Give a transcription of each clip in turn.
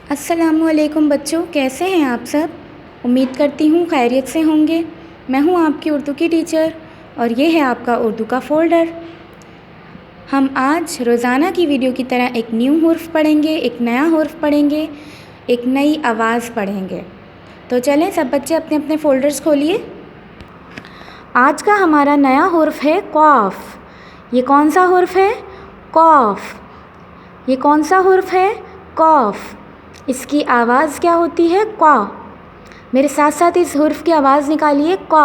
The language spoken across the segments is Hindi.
अस्सलामुअलैकुम बच्चों, कैसे हैं आप सब। उम्मीद करती हूँ खैरियत से होंगे। मैं हूँ आपकी उर्दू की टीचर और ये है आपका उर्दू का फ़ोल्डर। हम आज रोज़ाना की वीडियो की तरह एक न्यू हुर्फ पढ़ेंगे, एक नया हुर्फ पढ़ेंगे, एक नई आवाज़ पढ़ेंगे। तो चलें सब बच्चे अपने अपने फ़ोल्डर्स खोलिए। आज का हमारा नया हुर्फ है कॉफ। ये कौन सा हुर्फ है? कॉफ। ये कौन सा हुर्फ है? कॉफ। इसकी आवाज़ क्या होती है? कॉ। मेरे साथ साथ इस हुर्फ की आवाज़ निकालिए, कॉ।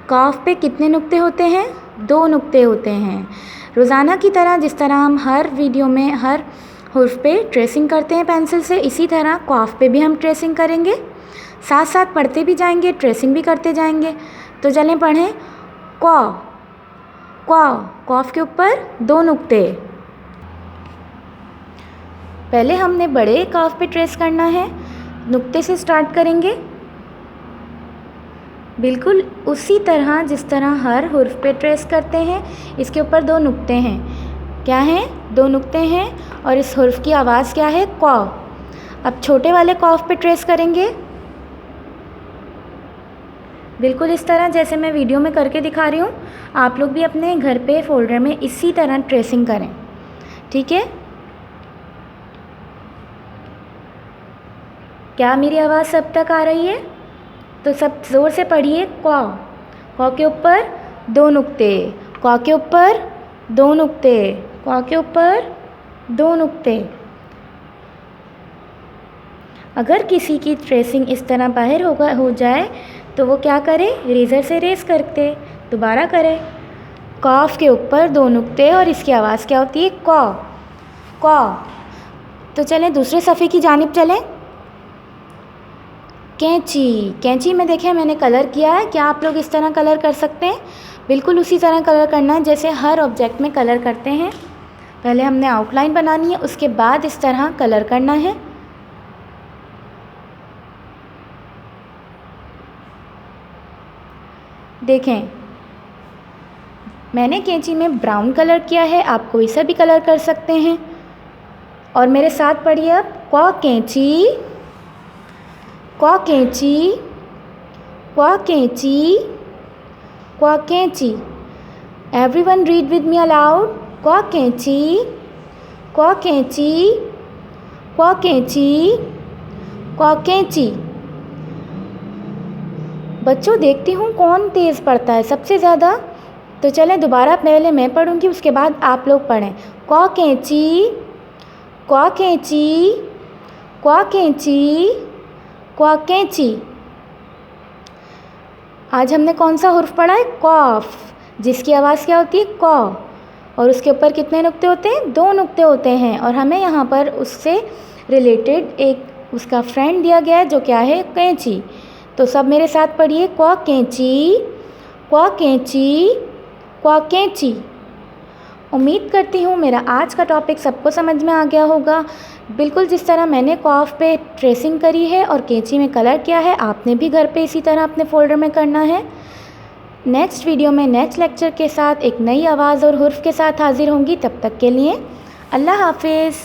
कॉफ पे कितने नुक्ते होते हैं? 2 नुक्ते होते हैं। रोज़ाना की तरह जिस तरह हम हर वीडियो में हर हुर्फ पे ट्रेसिंग करते हैं पेंसिल से, इसी तरह कॉफ पे भी हम ट्रेसिंग करेंगे। साथ साथ पढ़ते भी जाएंगे, ट्रेसिंग भी करते जाएंगे। तो चलें पढ़ें। कॉ। कॉ। कॉफ के ऊपर 2 नुक्ते। पहले हमने बड़े काफ पे ट्रेस करना है, नुक्ते से स्टार्ट करेंगे, बिल्कुल उसी तरह जिस तरह हर हुर्फ पे ट्रेस करते हैं। इसके ऊपर 2 नुक्ते हैं। क्या हैं? 2 नुक्ते हैं और इस हुर्फ की आवाज़ क्या है? कॉ। अब छोटे वाले कॉफ पे ट्रेस करेंगे, बिल्कुल इस तरह जैसे मैं वीडियो में करके दिखा रही हूँ। आप लोग भी अपने घर पे फोल्डर में इसी तरह ट्रेसिंग करें, ठीक है। क्या मेरी आवाज़ सब तक आ रही है? तो सब ज़ोर से पढ़िए। कॉ। कॉ के ऊपर 2 नुक्ते। कॉ के ऊपर 2 नुक्ते। कॉ के ऊपर 2 नुक्ते। अगर किसी की ट्रेसिंग इस तरह बाहर हो जाए तो वो क्या करे? रेज़र से रेस करते दोबारा करें। कॉफ के ऊपर 2 नुक्ते और इसकी आवाज़ क्या होती है? कॉ। कॉ। तो चलें दूसरे सफ़े की जानिब चलें। कैंची। कैंची में देखें मैंने कलर किया है। क्या आप लोग इस तरह कलर कर सकते हैं? बिल्कुल उसी तरह कलर करना है जैसे हर ऑब्जेक्ट में कलर करते हैं। पहले हमने आउटलाइन बनानी है, उसके बाद इस तरह कलर करना है। देखें मैंने कैंची में ब्राउन कलर किया है, आप कोई सा भी कलर कर सकते हैं। और मेरे साथ पढ़िए अब। क्वा कैंची, क्वा कैंची, क्वा कैंची, क्वा कैंची। Everyone read with me allowed. क्वा कैंची, क्वा कैंची, क्वा कैंची, क्वा कैंची। बच्चों देखती हूँ कौन तेज़ पढ़ता है सबसे ज़्यादा। तो चलें दोबारा पहले मैं पढ़ूँगी, उसके बाद आप लोग पढ़ें। क्वा कैंची, क्वा कैंची, क्वा कैंची, क्वा कैंची। आज हमने कौन सा हुर्फ पढ़ा है? कॉफ, जिसकी आवाज़ क्या होती है? कॉ। और उसके ऊपर कितने नुक्ते होते हैं? 2 नुक्ते होते हैं। और हमें यहाँ पर उससे रिलेटेड एक उसका फ्रेंड दिया गया है जो क्या है? कैंची। तो सब मेरे साथ पढ़िए। क्वा कैंची, क्वा कैंची, क्वा कैंची। उम्मीद करती हूँ मेरा आज का टॉपिक सबको समझ में आ गया होगा। बिल्कुल जिस तरह मैंने कॉफ पे ट्रेसिंग करी है और कैंची में कलर किया है, आपने भी घर पे इसी तरह अपने फ़ोल्डर में करना है। नेक्स्ट वीडियो में नेक्स्ट लेक्चर के साथ एक नई आवाज़ और हुर्फ के साथ हाज़िर होंगी। तब तक के लिए अल्लाह हाफिज़।